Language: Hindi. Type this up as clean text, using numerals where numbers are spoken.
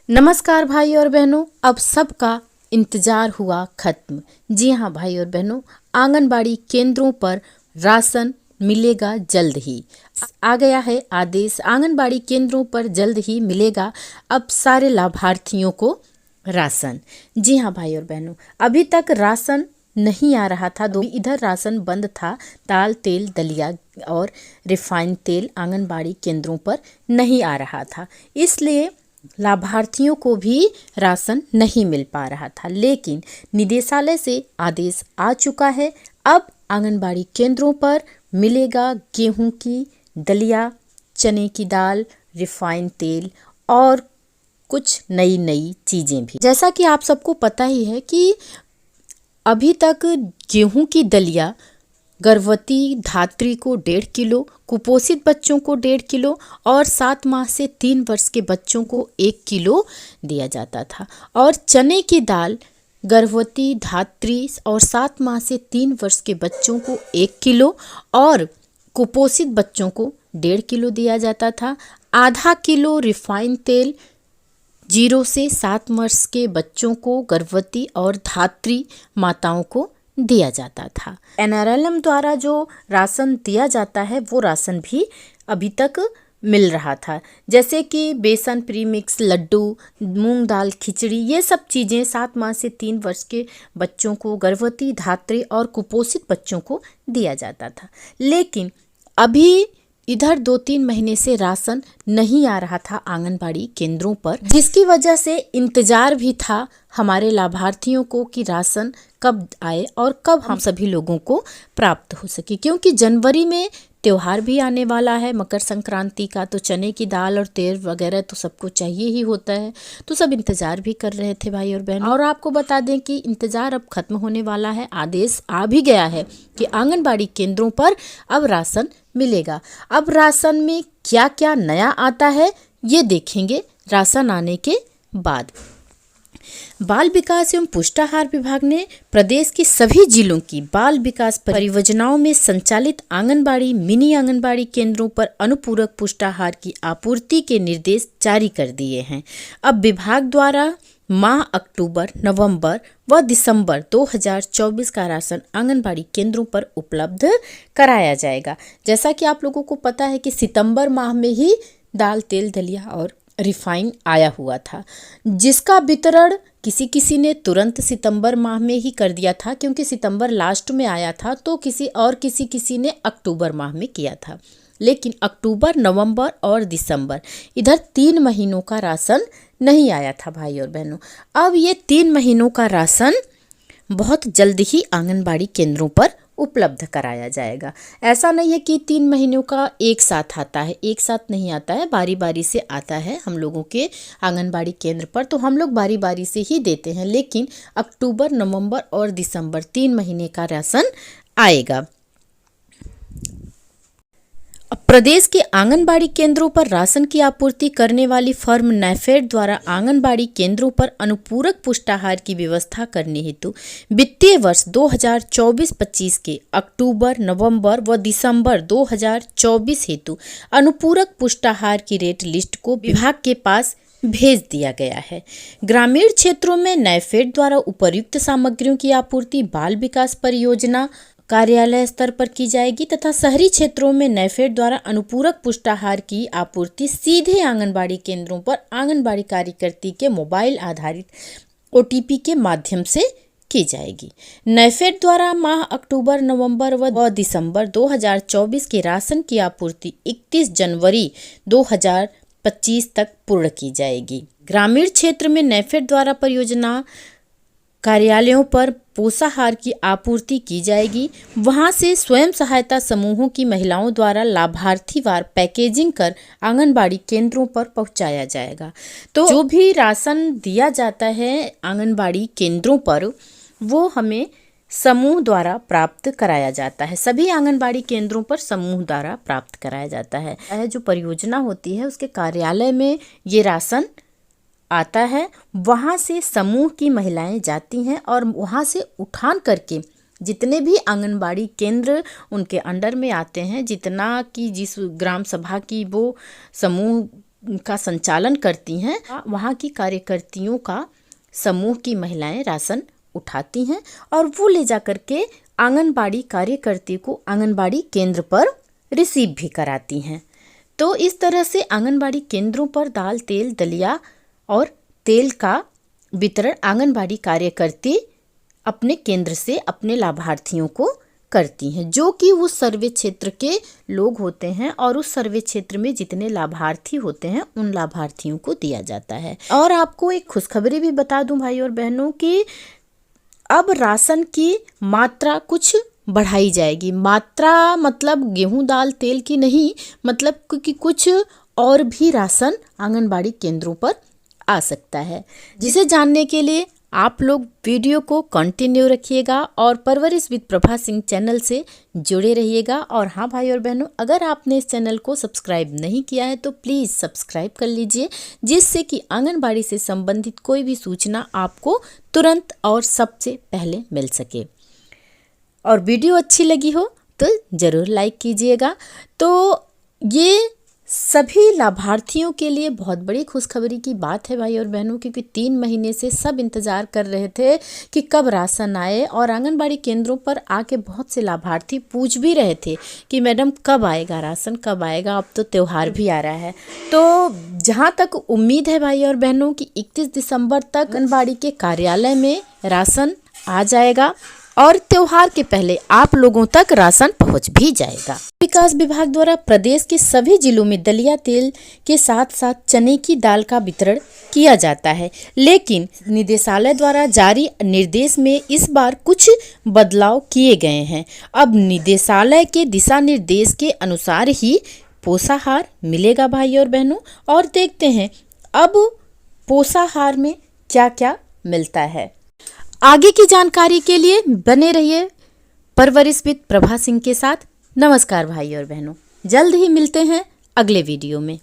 नमस्कार भाई और बहनों, अब सबका इंतजार हुआ खत्म। जी हाँ भाई और बहनों, आंगनबाड़ी केंद्रों पर राशन मिलेगा जल्द ही। आ गया है आदेश, आंगनबाड़ी केंद्रों पर जल्द ही मिलेगा अब सारे लाभार्थियों को राशन। जी हाँ भाई और बहनों, अभी तक राशन नहीं आ रहा था। इधर राशन बंद था, दाल, तेल, दलिया और रिफाइंड तेल आंगनबाड़ी केंद्रों पर नहीं आ रहा था, इसलिए लाभार्थियों को भी राशन नहीं मिल पा रहा था। लेकिन निदेशालय से आदेश आ चुका है, अब आंगनबाड़ी केंद्रों पर मिलेगा गेहूं की दलिया, चने की दाल, रिफाइंड तेल और कुछ नई नई चीज़ें भी। जैसा कि आप सबको पता ही है कि अभी तक गेहूं की दलिया गर्भवती धात्री को 1.5 किलो, कुपोषित बच्चों को 1.5 किलो और 7 माह से 3 वर्ष के बच्चों को 1 किलो दिया जाता था। और चने की दाल गर्भवती धात्री और 7 माह से 3 वर्ष के बच्चों को 1 किलो और कुपोषित बच्चों को 1.5 किलो दिया जाता था। आधा किलो रिफाइंड तेल 0 से 7 वर्ष के बच्चों को, गर्भवती और धात्री माताओं को दिया जाता था। NRLM द्वारा जो राशन दिया जाता है वो राशन भी अभी तक मिल रहा था, जैसे कि बेसन प्रीमिक्स, लड्डू, मूंग दाल खिचड़ी, ये सब चीज़ें 7 माह से 3 वर्ष के बच्चों को, गर्भवती धात्री और कुपोषित बच्चों को दिया जाता था। लेकिन अभी इधर 2-3 महीने से राशन नहीं आ रहा था आंगनबाड़ी केंद्रों पर, जिसकी वजह से इंतजार भी था हमारे लाभार्थियों को कि राशन कब आए और कब हम सभी लोगों को प्राप्त हो सके। क्योंकि जनवरी में त्यौहार भी आने वाला है मकर संक्रांति का, तो चने की दाल और तेल वगैरह तो सबको चाहिए ही होता है, तो सब इंतज़ार भी कर रहे थे भाई और बहन। और आपको बता दें कि इंतज़ार अब खत्म होने वाला है, आदेश आ भी गया है कि आंगनबाड़ी केंद्रों पर अब राशन मिलेगा। अब राशन में क्या क्या नया आता है ये देखेंगे राशन आने के बाद। बाल विकास एवं पुष्टाहार विभाग ने प्रदेश के सभी जिलों की बाल विकास परियोजनाओं में संचालित आंगनबाड़ी, मिनी आंगनबाड़ी केंद्रों पर अनुपूरक पुष्टाहार की आपूर्ति के निर्देश जारी कर दिए हैं। अब विभाग द्वारा माह अक्टूबर, नवंबर व दिसंबर 2024 का राशन आंगनबाड़ी केंद्रों पर उपलब्ध कराया जाएगा। जैसा कि आप लोगों को पता है कि सितंबर माह में ही दाल, तेल, दलिया और रिफाइन आया हुआ था, जिसका वितरण किसी ने तुरंत सितंबर माह में ही कर दिया था, क्योंकि सितंबर लास्ट में आया था, तो किसी ने अक्टूबर माह में किया था। लेकिन अक्टूबर, नवंबर और दिसंबर इधर 3 महीनों का राशन नहीं आया था भाई और बहनों। अब ये 3 महीनों का राशन बहुत जल्द ही आंगनबाड़ी केंद्रों पर उपलब्ध कराया जाएगा। ऐसा नहीं है कि 3 महीनों का एक साथ आता है, एक साथ नहीं आता है, बारी बारी से आता है हम लोगों के आंगनबाड़ी केंद्र पर, तो हम लोग बारी बारी से ही देते हैं। लेकिन अक्टूबर, नवंबर और दिसंबर 3 महीने का राशन आएगा। प्रदेश के आंगनबाड़ी केंद्रों पर राशन की आपूर्ति करने वाली फर्म नैफेड द्वारा आंगनबाड़ी केंद्रों पर अनुपूरक पुष्टाहार की व्यवस्था करने हेतु वित्तीय वर्ष 2024-25 के अक्टूबर, नवंबर व दिसंबर 2024 हेतु अनुपूरक पुष्टाहार की रेट लिस्ट को विभाग के पास भेज दिया गया है। ग्रामीण क्षेत्रों में नैफेड द्वारा उपर्युक्त सामग्रियों की आपूर्ति बाल विकास परियोजना कार्यालय स्तर पर की जाएगी तथा शहरी क्षेत्रों में नैफेड द्वारा अनुपूरक पुष्टाहार की आपूर्ति सीधे आंगनबाड़ी केंद्रों पर आंगनबाड़ी कार्यकर्ती के मोबाइल आधारित OTP के माध्यम से की जाएगी। नैफेड द्वारा माह अक्टूबर, नवंबर व दिसंबर 2024 के राशन की आपूर्ति 31 जनवरी 2025 तक पूर्ण की जाएगी। ग्रामीण क्षेत्र में नैफेड द्वारा परियोजना कार्यालयों पर पोषाहार की आपूर्ति की जाएगी। वहां से स्वयं सहायता समूहों की महिलाओं द्वारा लाभार्थीवार पैकेजिंग कर आंगनबाड़ी केंद्रों पर पहुंचाया जाएगा। तो जो भी राशन दिया जाता है आंगनबाड़ी केंद्रों पर, वो हमें समूह द्वारा प्राप्त कराया जाता है। सभी आंगनबाड़ी केंद्रों पर समूह द्वारा प्राप्त कराया जाता है। जो परियोजना होती है उसके कार्यालय में ये राशन आता है, वहाँ से समूह की महिलाएं जाती हैं और वहाँ से उठान करके जितने भी आंगनबाड़ी केंद्र उनके अंडर में आते हैं, जितना कि जिस ग्राम सभा की वो समूह का संचालन करती हैं, वहाँ की कार्यकर्तियों का समूह की महिलाएं राशन उठाती हैं और वो ले जा कर के आंगनबाड़ी कार्यकर्ती को आंगनबाड़ी केंद्र पर रिसीव भी कराती हैं। तो इस तरह से आंगनबाड़ी केंद्रों पर दाल, तेल, दलिया और तेल का वितरण आंगनबाड़ी कार्यकर्ती अपने केंद्र से अपने लाभार्थियों को करती हैं, जो कि उस सर्वे क्षेत्र के लोग होते हैं और उस सर्वे क्षेत्र में जितने लाभार्थी होते हैं उन लाभार्थियों को दिया जाता है। और आपको एक खुशखबरी भी बता दूं भाई और बहनों कि अब राशन की मात्रा कुछ बढ़ाई जाएगी। मात्रा मतलब गेहूं, दाल, तेल की नहीं, मतलब कि कुछ और भी राशन आंगनबाड़ी केंद्रों पर आ सकता है। जिसे जानने के लिए आप लोग वीडियो को कंटिन्यू रखिएगा और परवरिश विद प्रभा सिंह चैनल से जुड़े रहिएगा। और हाँ भाई और बहनों, अगर आपने इस चैनल को सब्सक्राइब नहीं किया है तो प्लीज़ सब्सक्राइब कर लीजिए, जिससे कि आंगनबाड़ी से संबंधित कोई भी सूचना आपको तुरंत और सबसे पहले मिल सके। और वीडियो अच्छी लगी हो तो ज़रूर लाइक कीजिएगा। तो ये सभी लाभार्थियों के लिए बहुत बड़ी खुशखबरी की बात है भाई और बहनों, क्योंकि 3 महीने से सब इंतज़ार कर रहे थे कि कब राशन आए। और आंगनबाड़ी केंद्रों पर आके बहुत से लाभार्थी पूछ भी रहे थे कि मैडम कब आएगा राशन, कब आएगा, अब तो त्यौहार भी आ रहा है। तो जहाँ तक उम्मीद है भाई और बहनों कि 31 दिसंबर तक आंगनबाड़ी के कार्यालय में राशन आ जाएगा और त्योहार के पहले आप लोगों तक राशन पहुंच भी जाएगा। विकास विभाग द्वारा प्रदेश के सभी जिलों में दलिया, तेल के साथ साथ चने की दाल का वितरण किया जाता है, लेकिन निदेशालय द्वारा जारी निर्देश में इस बार कुछ बदलाव किए गए हैं। अब निदेशालय के दिशा निर्देश के अनुसार ही पोषाहार मिलेगा भाई और बहनों। और देखते हैं अब पोषाहार में क्या क्या मिलता है। आगे की जानकारी के लिए बने रहिए परवरिश विद प्रभा सिंह के साथ। नमस्कार भाई और बहनों, जल्द ही मिलते हैं अगले वीडियो में।